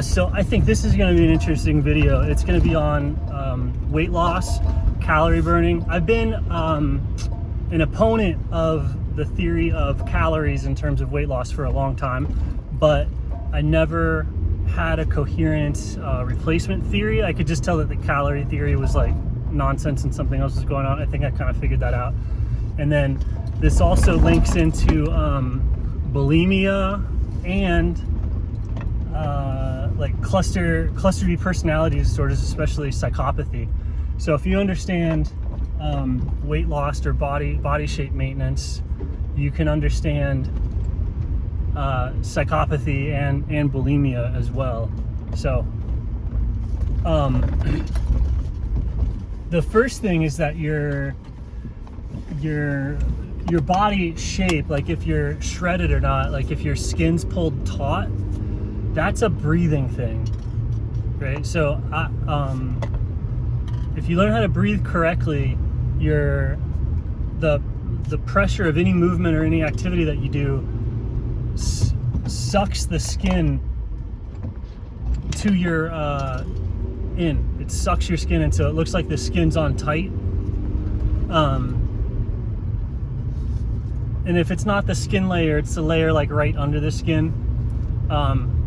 So I think this is going to be an interesting video. It's going to be on weight loss, calorie burning. I've been an opponent of the theory of calories in terms of weight loss for a long time, but I never had a coherent replacement theory. I could just tell that the calorie theory was like nonsense and something else was going on. I think I kind of figured that out. And then this also links into bulimia and like cluster B personality disorders, especially psychopathy. So if you understand weight loss or body shape maintenance, you can understand psychopathy and bulimia as well. So the first thing is that your body shape, like if you're shredded or not, like if your skin's pulled taut, that's a breathing thing, right? So if you learn how to breathe correctly, the pressure of any movement or any activity that you do sucks the skin to your in. It sucks your skin in, so it looks like the skin's on tight. And if it's not the skin layer, it's the layer like right under the skin.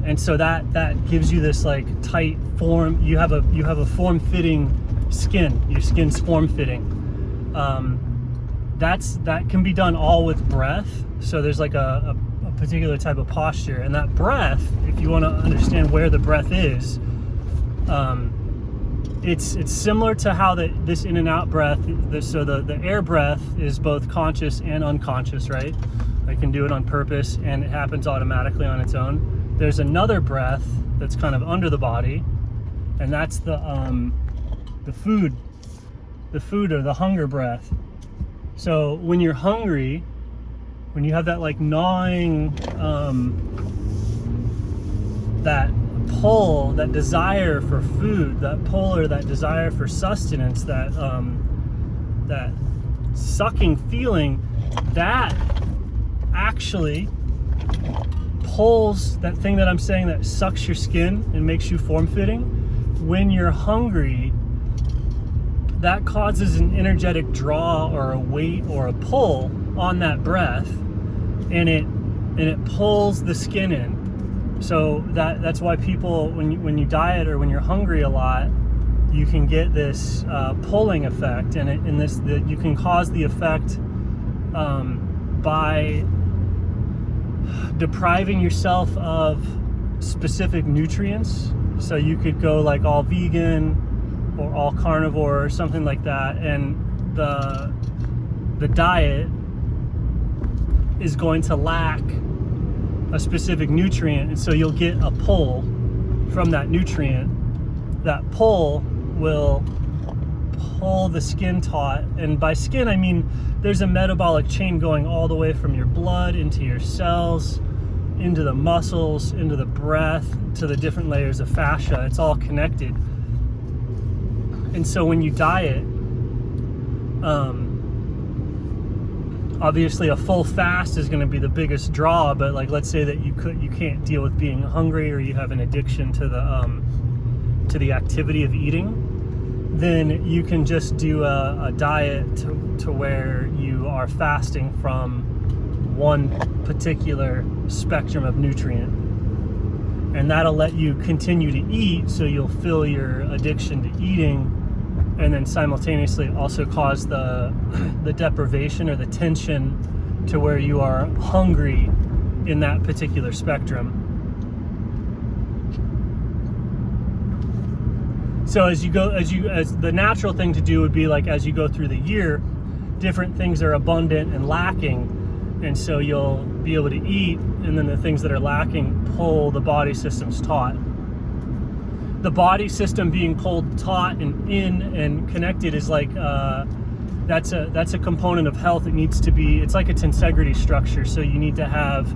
And so that gives you this like tight form. You have a form-fitting skin. Your skin's form-fitting. That can be done all with breath. So there's like a particular type of posture, and that breath, if you want to understand where the breath is, it's similar to how this in and out breath. So the air breath is both conscious and unconscious, right? I can do it on purpose, and it happens automatically on its own. There's another breath that's kind of under the body, and that's the food or the hunger breath. So when you're hungry, when you have that like gnawing, that pull, that desire for food, that pull or that desire for sustenance, that sucking feeling, that actually pulls, that thing that I'm saying that sucks your skin and makes you form-fitting. When you're hungry, that causes an energetic draw or a weight or a pull on that breath, and it pulls the skin in. So that's why people, when you diet or when you're hungry a lot, you can get this pulling effect, and you can cause the effect by depriving yourself of specific nutrients. So you could go like all vegan or all carnivore or something like that, and the diet is going to lack a specific nutrient, and so you'll get a pull from that nutrient. That pull will pull the skin taut, and by skin I mean there's a metabolic chain going all the way from your blood into your cells, into the muscles, into the breath, to the different layers of fascia. It's all connected. And so when you diet, obviously a full fast is going to be the biggest draw, but like let's say that you can't deal with being hungry, or you have an addiction to the activity of eating, then you can just do a diet to where you are fasting from one particular spectrum of nutrient, and that'll let you continue to eat, so you'll fill your addiction to eating, and then simultaneously also cause the deprivation or the tension to where you are hungry in that particular spectrum. So as the natural thing to do would be like, as you go through the year, different things are abundant and lacking, and so you'll be able to eat, and then the things that are lacking pull the body system's taut. The body system being pulled taut and in and connected is like that's a component of health. It needs to be, it's like a tensegrity structure, so you need to have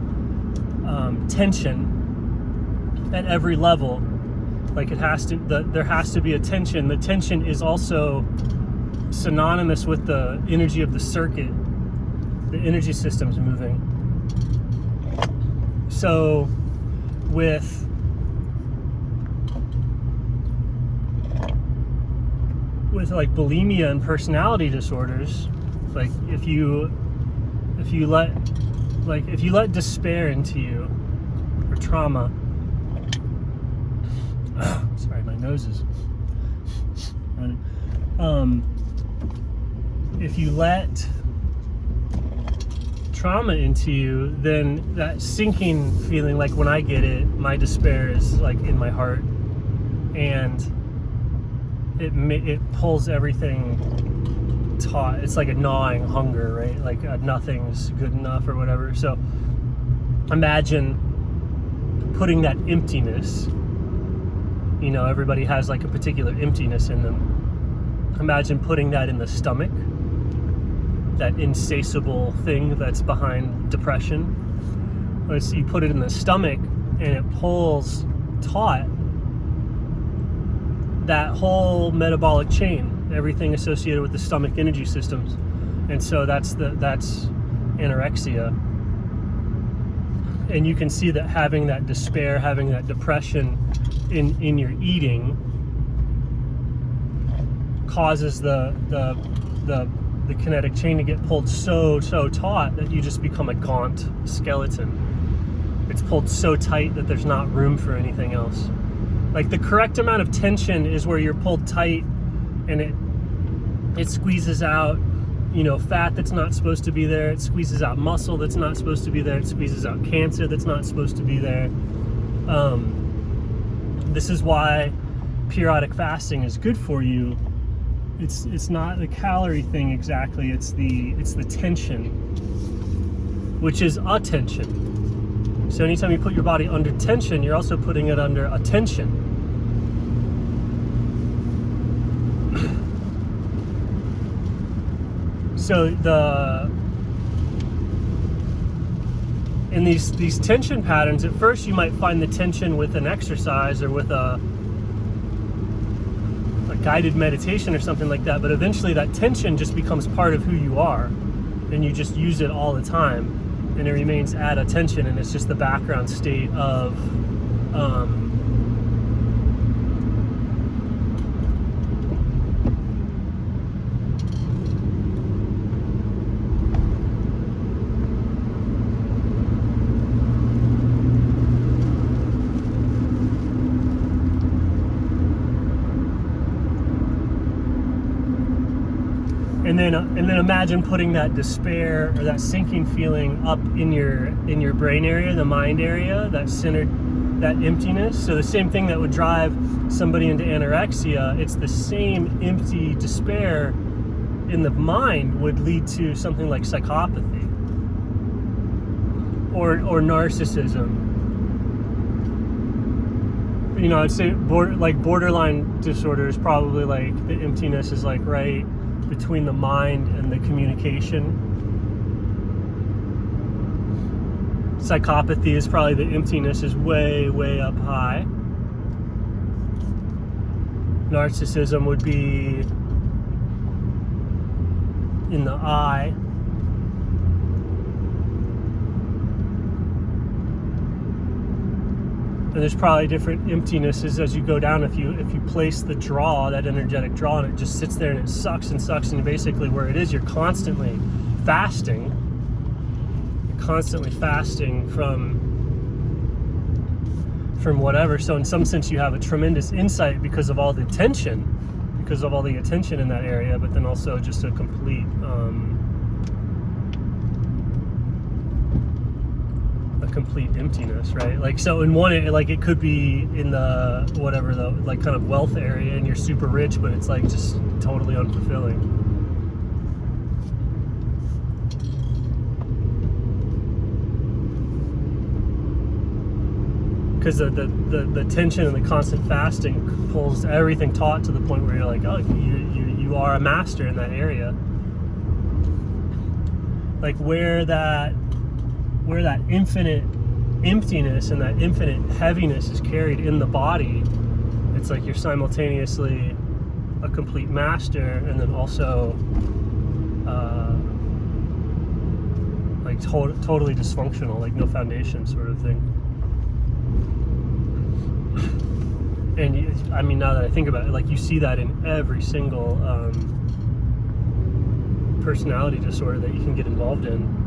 tension at every level. Like there has to be a tension. The tension is also synonymous with the energy of the circuit. The energy system's moving. So with with like bulimia and personality disorders, like if you let despair into you, or trauma, sorry, my nose is running. If you let trauma into you, then that sinking feeling, like when I get it, my despair is like in my heart, and it pulls everything taut. It's like a gnawing hunger, right? Like nothing's good enough or whatever. So imagine putting that emptiness, you know, everybody has like a particular emptiness in them. Imagine putting that in the stomach, that insatiable thing that's behind depression. So you put it in the stomach and it pulls taut that whole metabolic chain, everything associated with the stomach energy systems. And so that's anorexia. And you can see that having that despair, having that depression in your eating causes the kinetic chain to get pulled so taut that you just become a gaunt skeleton. It's pulled so tight that there's not room for anything else. Like the correct amount of tension is where you're pulled tight and it squeezes out, you know, fat that's not supposed to be there. It squeezes out muscle that's not supposed to be there. It squeezes out cancer that's not supposed to be there. This is why periodic fasting is good for you. It's not the calorie thing exactly. It's the tension, which is attention. So anytime you put your body under tension, you're also putting it under attention. So in these tension patterns, at first you might find the tension with an exercise or with a guided meditation or something like that, but eventually that tension just becomes part of who you are, and you just use it all the time, and it remains at attention, and it's just the background state of and then imagine putting that despair or that sinking feeling up in your brain area, the mind area, that centered, that emptiness. So the same thing that would drive somebody into anorexia, it's the same empty despair in the mind would lead to something like psychopathy or narcissism. You know, I'd say borderline disorder is probably like the emptiness is like right between the mind and the communication. Psychopathy is probably the emptiness is way up high. Narcissism would be in the eye. And there's probably different emptinesses as you go down. If you place the draw, that energetic draw, and it just sits there and it sucks, and basically where it is, you're constantly fasting. You're constantly fasting from whatever. So in some sense, you have a tremendous insight because of all the attention in that area, but then also just a complete emptiness, right? Like, so in one, like it could be in the whatever, the like kind of wealth area, and you're super rich, but it's like just totally unfulfilling. Because the tension and the constant fasting pulls everything taut to the point where you're like, oh, you are a master in that area. Like where that infinite emptiness and that infinite heaviness is carried in the body, it's like you're simultaneously a complete master and then also like totally dysfunctional, like no foundation sort of thing. And I mean, now that I think about it, like you see that in every single personality disorder that you can get involved in.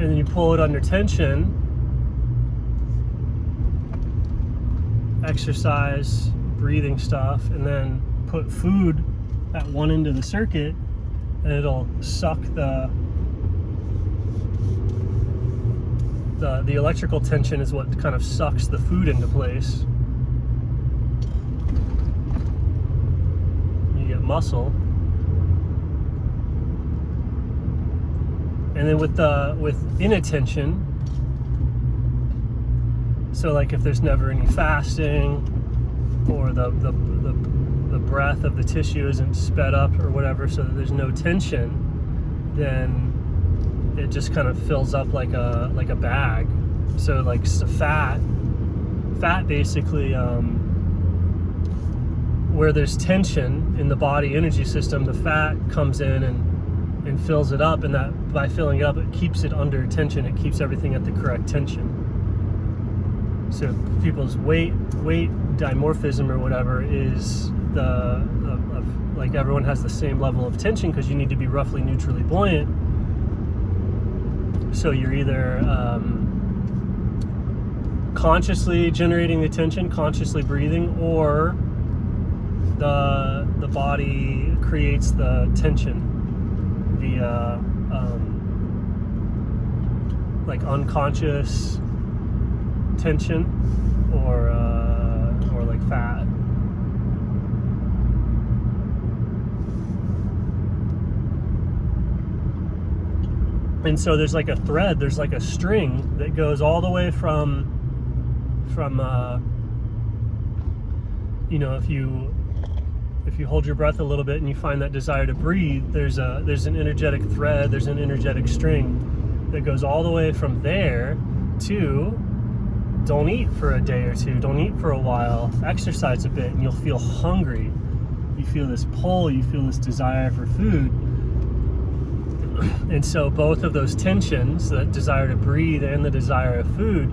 And then you pull it under tension, exercise, breathing stuff, and then put food at one end of the circuit, and it'll suck the electrical tension is what kind of sucks the food into place. You get muscle. And then with inattention, so like if there's never any fasting, or the breath of the tissue isn't sped up or whatever, so that there's no tension, then it just kind of fills up like a bag. So like fat basically, where there's tension in the body energy system, the fat comes in and fills it up, and that by filling it up, it keeps it under tension. It keeps everything at the correct tension. So people's weight dimorphism or whatever is like everyone has the same level of tension, because you need to be roughly neutrally buoyant. So you're either consciously generating the tension, consciously breathing, or the body creates the tension via like unconscious tension or like fat. And so there's like a thread, there's like a string that goes all the way from you know, if you hold your breath a little bit and you find that desire to breathe, there's an energetic thread, there's an energetic string that goes all the way from there to don't eat for a day or two, don't eat for a while, exercise a bit, and you'll feel hungry. You feel this pull, you feel this desire for food. And so both of those tensions, the desire to breathe and the desire of food,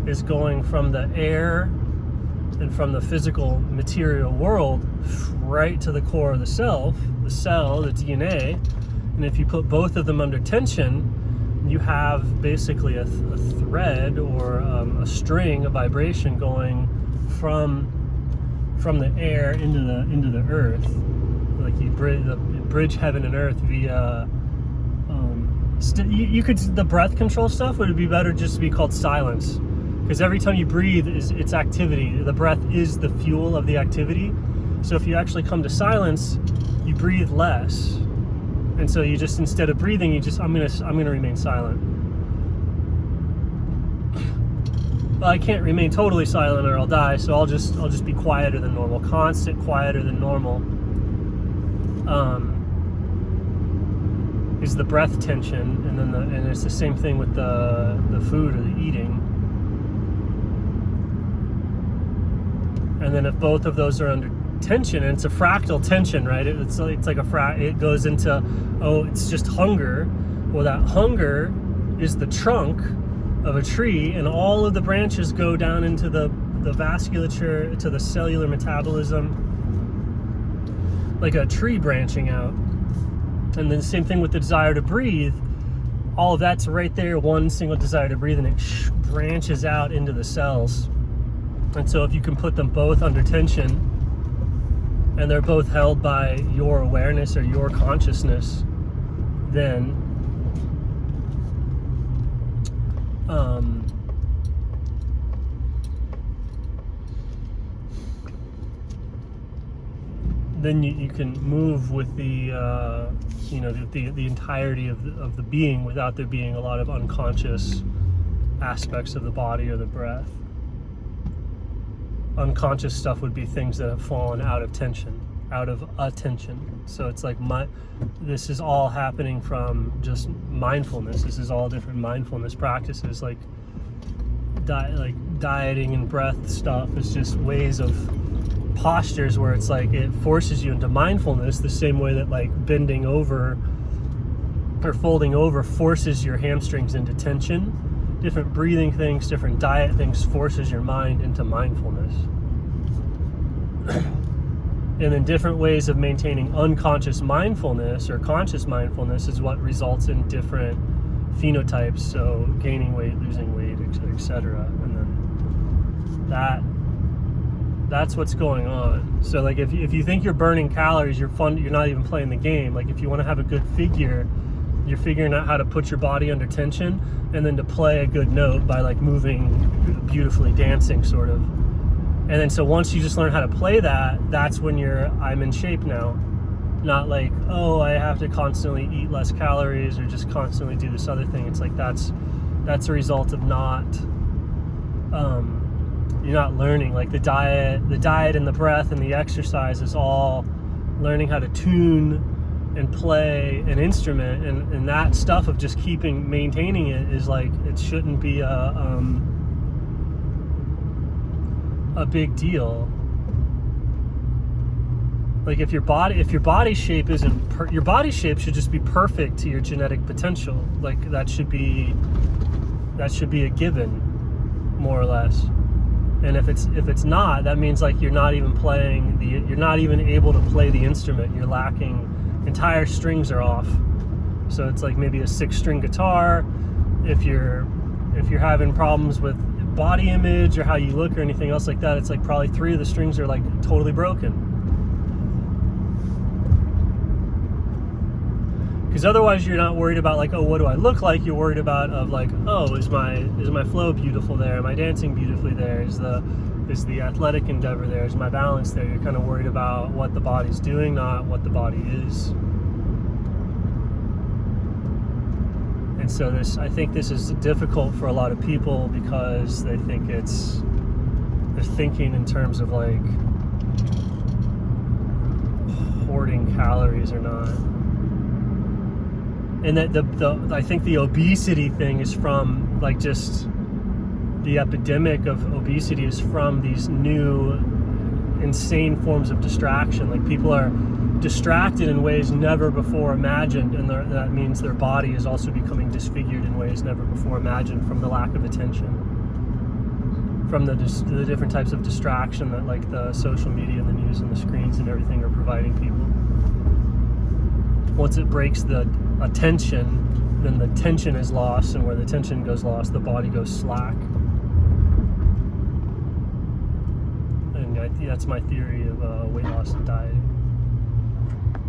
is going from the air and from the physical material world right to the core of the cell, the DNA. And if you put both of them under tension, you have basically a thread or a string, a vibration going from the air into the earth. Like you bridge heaven and earth via you could, the breath control stuff would be better just to be called silence, because every time you breathe it's activity. The breath is the fuel of the activity. So if you actually come to silence, you breathe less, and so you just, instead of breathing, you just I'm gonna remain silent. Well, I can't remain totally silent or I'll die, so I'll just be quieter than normal, constant quieter than normal. Is the breath tension, and then and it's the same thing with the food or the eating. And then if both of those are under tension, and it's a fractal tension, right? It's like it goes into, oh, it's just hunger. Well, that hunger is the trunk of a tree, and all of the branches go down into the vasculature, to the cellular metabolism, like a tree branching out. And then the same thing with the desire to breathe. All of that's right there, one single desire to breathe, and it branches out into the cells. And so if you can put them both under tension, and they're both held by your awareness or your consciousness, then you can move with the the entirety of the being, without there being a lot of unconscious aspects of the body or the breath. Unconscious stuff would be things that have fallen out of tension, out of attention. So it's like this is all happening from just mindfulness. This is all different mindfulness practices, like dieting and breath stuff is just ways of postures where it's like it forces you into mindfulness the same way that like bending over or folding over forces your hamstrings into tension. Different breathing things, different diet things forces your mind into mindfulness. And then different ways of maintaining unconscious mindfulness or conscious mindfulness is what results in different phenotypes, so gaining weight, losing weight, etc. And then that's what's going on. So like if you think you're burning calories, you're not even playing the game. Like if you want to have a good figure, you're figuring out how to put your body under tension and then to play a good note by like moving beautifully, dancing sort of. And then so once you just learn how to play that, that's when I'm in shape now. Not like, oh, I have to constantly eat less calories or just constantly do this other thing. It's like that's a result of you're not learning. Like the diet and the breath and the exercise is all learning how to tune and play an instrument, and that stuff of just maintaining it is like, it shouldn't be a big deal. Like if your body shape isn't your body shape should just be perfect to your genetic potential. Like that should be a given, more or less. And if it's not, that means like you're not even able to play the instrument. You're lacking. Entire strings are off. So it's like maybe a 6-string guitar. If you're having problems with body image or how you look or anything else like that, it's like probably 3 of the strings are like totally broken. Because otherwise you're not worried about like, oh, what do I look like? You're worried about of like, oh, is my flow beautiful there? Am I dancing beautifully there? Is the athletic endeavor there? Is my balance there? You're kind of worried about what the body's doing, not what the body is. And so I think this is difficult for a lot of people because they think they're thinking in terms of like hoarding calories or not. And that I think the obesity thing is from like just the epidemic of obesity is from these new insane forms of distraction. Like people are distracted in ways never before imagined, and that means their body is also becoming disfigured in ways never before imagined from the lack of attention, from the different types of distraction that like the social media and the news and the screens and everything are providing people. Once it breaks the attention, then the tension is lost, and where the tension goes lost, the body goes slack. And that's my theory of weight loss and dieting.